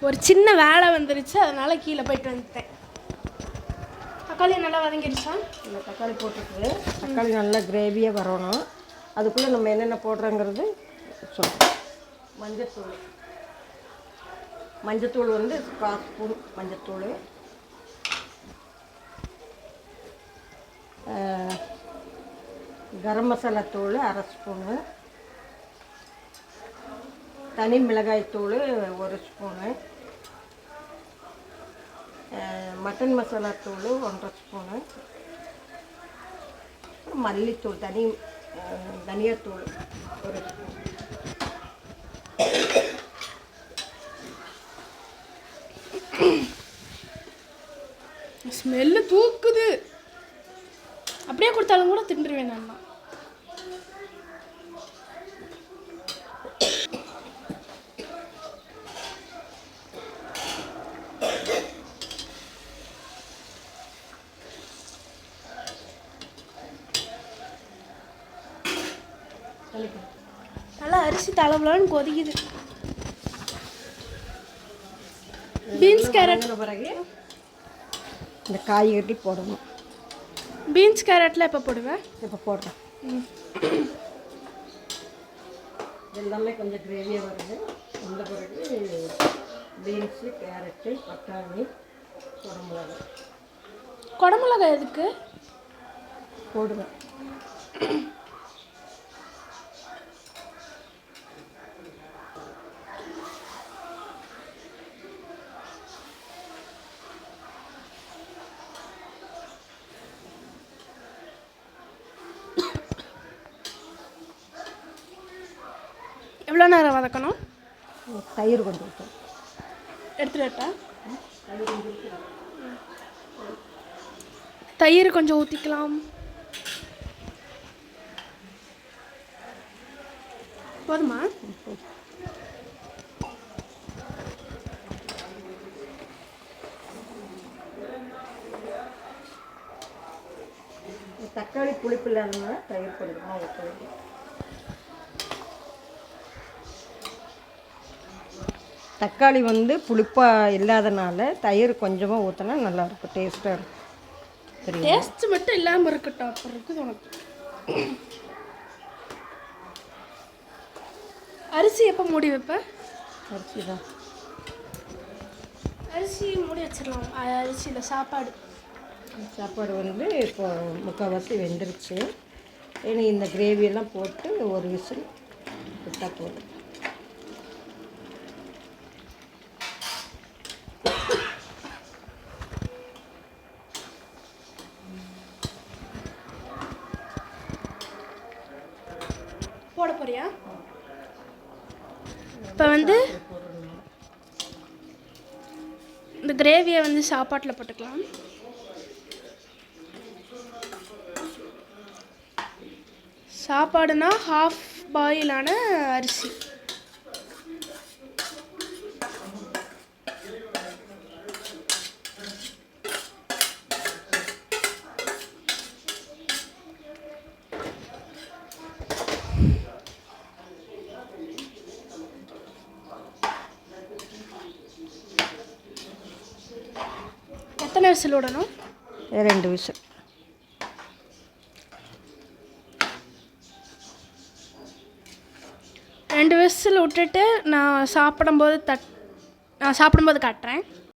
ஒரு சின்ன வேலை வந்துருச்சு, அதனால் கீழே போயிட்டு வந்துட்டேன். தக்காளி நல்லா வதங்கிடுச்சா? இல்லை, தக்காளி போட்டுட்டு தக்காளி நல்லா கிரேவியாக வரணும். அதுக்குள்ளே நம்ம என்னென்ன போடுறோங்கிறது சொல்லுவோம். மஞ்சத்தூள் வந்து 1/4 ஸ்பூன் மஞ்சத்தூள், கரம் மசாலா தூள் 1/2 ஸ்பூனு, தனி மிளகாய் தூள் 1 ஸ்பூனு, மட்டன் மசாலா தூள் 1/2 ஸ்பூனு, மல்லித்தூள் தனியாத்தூள் 1 ஸ்பூன். ஸ்மெல்லு தூக்குது. அப்படியே கொடுத்தாலும் கூட தின்றுவேன் நான். நல்லா அரிசி தளபலான்னு கொதிக்குது. பீன்ஸ் கேரட் பிறகு இந்த காய்கறி போடணும். பீன்ஸ் கேரட்டில் எப்போ போடுவேன்? இப்போ போடுறேன். எல்லாமே கொஞ்சம் கிரேவியாக வருது. இந்த பிறகு பீன்ஸு, கேரட்டு, பட்டாணி, குடமிளகாய் எதுக்கு போடுவேன்? எவ்வளோ நேரம் வதக்கணும்? தயிர் கொஞ்சம் ஊற்றணும். எடுத்துட்டா தயிர் கொஞ்சம் ஊற்றிக்கலாம். போதுமா? தக்காளி புளிப்பு இல்லாதனால தயிர் கொஞ்சமாக ஊற்ற வேண்டியது. தக்காளி வந்து புளிப்பாக இல்லாதனால தயிர் கொஞ்சமாக ஊற்றினா நல்லாயிருக்கும், டேஸ்ட்டாக இருக்கும். சரி, டேஸ்ட் மட்டும் இல்லாமல் இருக்கட்டும், அப்புறம் இருக்குது உனக்கு. அரிசி எப்போ மூடி வைப்பேன்? அரிசி தான், அரிசி மூடி வச்சிடலாம். அரிசியில் சாப்பாடு வந்து இப்போ முக்கால்வாசி வெந்துருச்சு. இனி இந்த கிரேவியெல்லாம் போட்டு ஒரு விசில் விட்டால் போதும். போட போறியா? இப்போ வந்து இந்த கிரேவியை வந்து சாப்பாட்டில் போட்டுக்கலாம். சாப்பாடுனா ஹாஃப் பாயிலான அரிசி. எத்தனை விசில் விடணும்? 2 விசில். ரெண்டு விசில் விட்டுட்டு நான் சாப்பிடும்போது காட்டுறேன்.